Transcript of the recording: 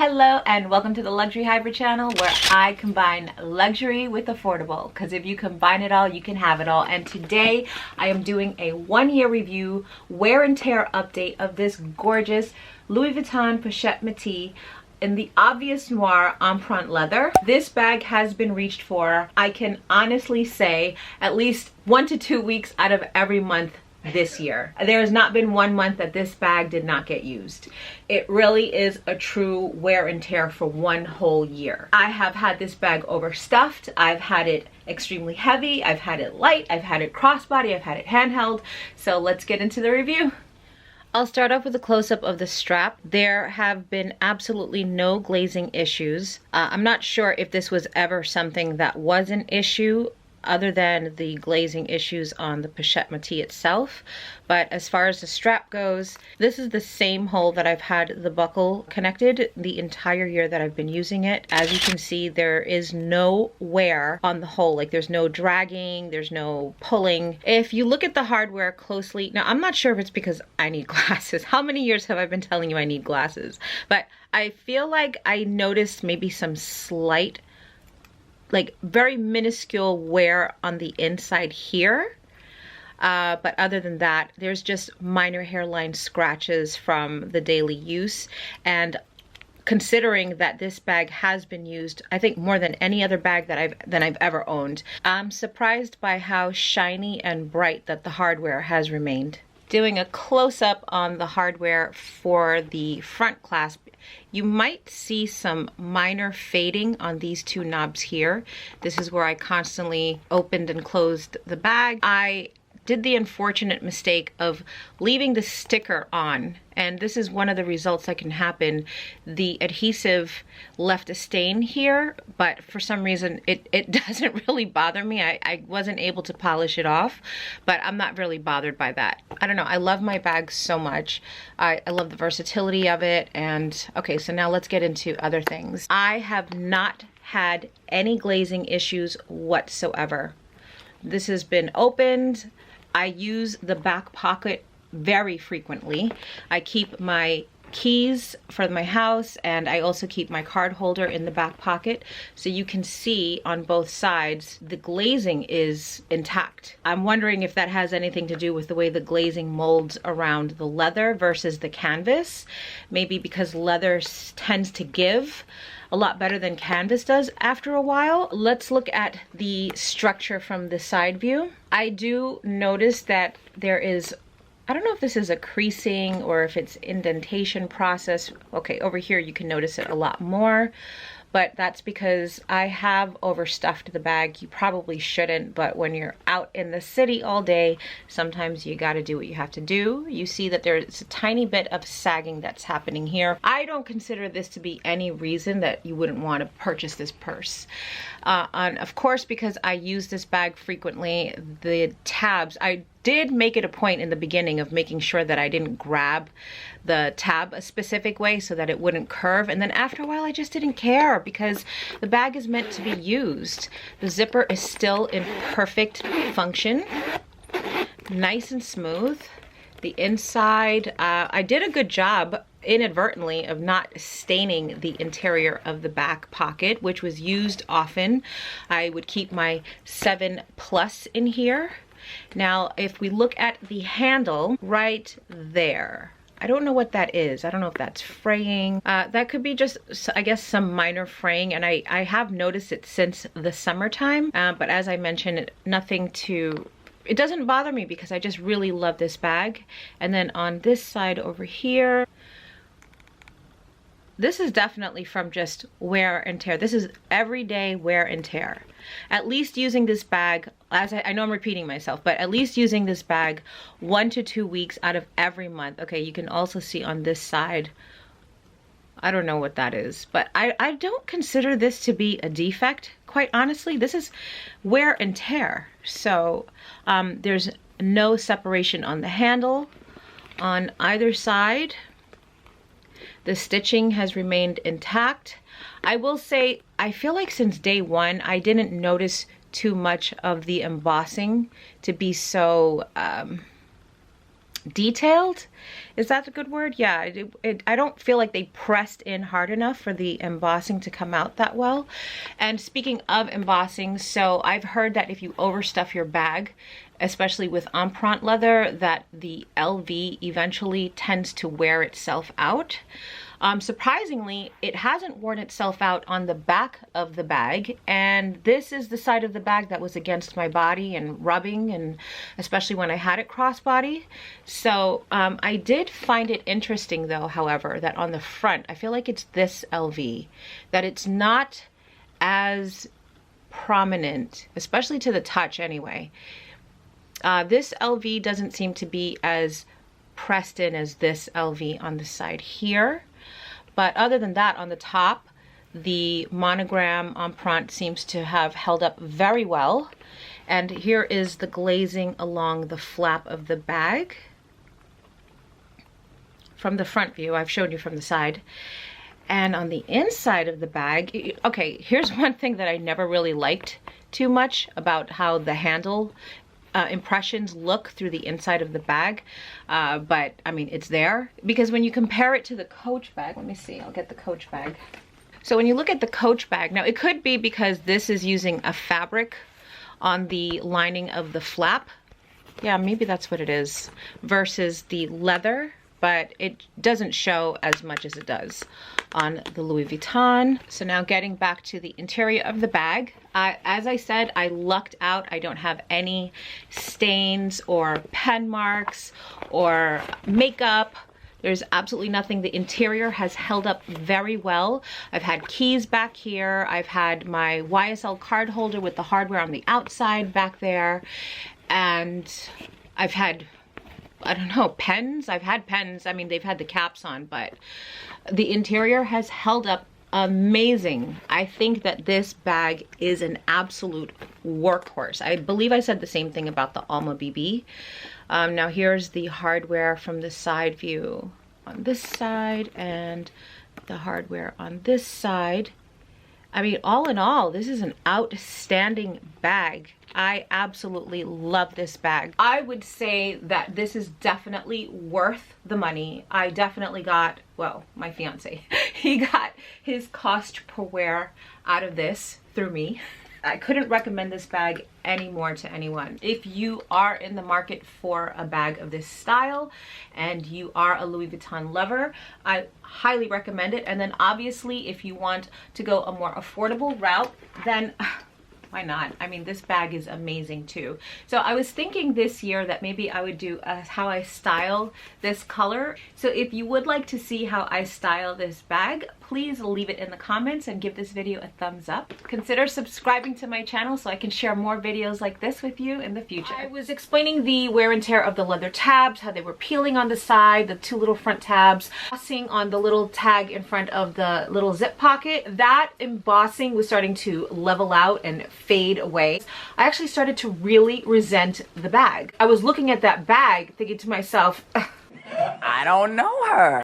Hello and welcome to the Luxury Hybrid channel, where I combine luxury with affordable, because if you combine it all, you can have it all. And today I am doing a 1-year review, wear and tear update of this gorgeous Louis Vuitton Pochette Metis in the obvious noir empreinte leather. This bag has been reached for, I can honestly say, at least 1 to 2 weeks out of every month this year. There has not been 1 month that this bag did not get used. It really is a true wear and tear for 1 whole year. I have had this bag overstuffed. I've had it extremely heavy. I've had it light. I've had it crossbody. I've had it handheld. So let's get into the review. I'll start off with a close-up of the strap. There have been absolutely no glazing issues. I'm not sure if this was ever something that was an issue other than the glazing issues on the Pochette Metis itself. But as far as the strap goes, this is the same hole that I've had the buckle connected the entire year that I've been using it. As you can see, there is no wear on the hole. Like, there's no dragging, there's no pulling. If you look at the hardware closely, now I'm not sure if it's because I need glasses. How many years have I been telling you I need glasses? But I feel like I noticed maybe some slight, like very minuscule wear on the inside here. But other than that, there's just minor hairline scratches from the daily use. And considering that this bag has been used, I think, more than any other bag that I've ever owned, I'm surprised by how shiny and bright that the hardware has remained. Doing a close-up on the hardware for the front clasp, you might see some minor fading on these 2 knobs here. This is where I constantly opened and closed the bag. I did the unfortunate mistake of leaving the sticker on, and this is one of the results that can happen. The adhesive left a stain here, but for some reason it doesn't really bother me. I wasn't able to polish it off, but I'm not really bothered by that. I don't know, I love my bag so much. I love the versatility of it. And okay, so now let's get into other things. I have not had any glazing issues whatsoever. This has been opened. I use the back pocket very frequently. I keep my keys for my house, and I also keep my card holder in the back pocket, so you can see on both sides the glazing is intact. I'm wondering if that has anything to do with the way the glazing molds around the leather versus the canvas. Maybe because leather tends to give a lot better than canvas does after a while. Let's look at the structure from the side view. I do notice that there is, I don't know if this is a creasing or if it's indentation process. Okay, over here you can notice it a lot more, but that's because I have overstuffed the bag. You probably shouldn't, but when you're out in the city all day, sometimes you gotta do what you have to do. You see that there's a tiny bit of sagging that's happening here. I don't consider this to be any reason that you wouldn't want to purchase this purse. And of course, because I use this bag frequently, the tabs, I did make it a point in the beginning of making sure that I didn't grab the tab a specific way so that it wouldn't curve. And then after a while, I just didn't care, because the bag is meant to be used. The zipper is still in perfect function, nice and smooth. The inside, I did a good job inadvertently of not staining the interior of the back pocket, which was used often. I would keep my 7+ in here. Now, if we look at the handle right there, I don't know what that is. I don't know if that's fraying. That could be just, I guess, some minor fraying, and I have noticed it since the summertime. But as I mentioned, nothing to, it doesn't bother me because I just really love this bag. And then on this side over here, this is definitely from just wear and tear. This is everyday wear and tear. At least using this bag, as I know I'm repeating myself, but at least using this bag 1 to 2 weeks out of every month. Okay, you can also see on this side, I don't know what that is, but I don't consider this to be a defect, quite honestly. This is wear and tear. So there's no separation on the handle on either side. The stitching has remained intact. I will say, I feel like since day 1, I didn't notice too much of the embossing to be so detailed. Is that a good word? Yeah, I don't feel like they pressed in hard enough for the embossing to come out that well. And speaking of embossing, so I've heard that if you overstuff your bag, especially with empreinte leather, that the LV eventually tends to wear itself out. Surprisingly, it hasn't worn itself out on the back of the bag, and this is the side of the bag that was against my body and rubbing, and especially when I had it crossbody. So I did find it interesting though, however, that on the front, I feel like it's this LV, that it's not as prominent, especially to the touch anyway. This LV doesn't seem to be as pressed in as this LV on the side here. But other than that, on the top, the monogram empreinte seems to have held up very well. And here is the glazing along the flap of the bag. From the front view, I've shown you from the side. And on the inside of the bag, okay, here's one thing that I never really liked too much about how the handle impressions look through the inside of the bag, but I mean, it's there because when you compare it to the Coach bag, let me see, I'll get the Coach bag. So when you look at the Coach bag, now it could be because this is using a fabric on the lining of the flap. Yeah, maybe that's what it is, versus the leather, but it doesn't show as much as it does on the Louis Vuitton. So now getting back to the interior of the bag, as I said, I lucked out. I don't have any stains or pen marks or makeup. There's absolutely nothing. The interior has held up very well. I've had keys back here. I've had my YSL card holder with the hardware on the outside back there. And I've had, I don't know, pens. I've had pens. I mean, they've had the caps on, but the interior has held up amazing. I think that this bag is an absolute workhorse. I believe I said the same thing about the Alma BB. Now here's the hardware from the side view on this side and the hardware on this side. I mean, all in all, this is an outstanding bag. I absolutely love this bag. I would say that this is definitely worth the money. I definitely got, well, my fiance, he got his cost per wear out of this through me. I couldn't recommend this bag anymore to anyone. If you are in the market for a bag of this style and you are a Louis Vuitton lover, I highly recommend it. And then obviously if you want to go a more affordable route, then why not? I mean, this bag is amazing too. So I was thinking this year that maybe I would do how I style this color. So if you would like to see how I style this bag, please leave it in the comments and give this video a thumbs up. Consider subscribing to my channel so I can share more videos like this with you in the future. I was explaining the wear and tear of the leather tabs, how they were peeling on the side, the two little front tabs, embossing on the little tag in front of the little zip pocket. That embossing was starting to level out and fade away. I actually started to really resent the bag. I was looking at that bag thinking to myself, I don't know her.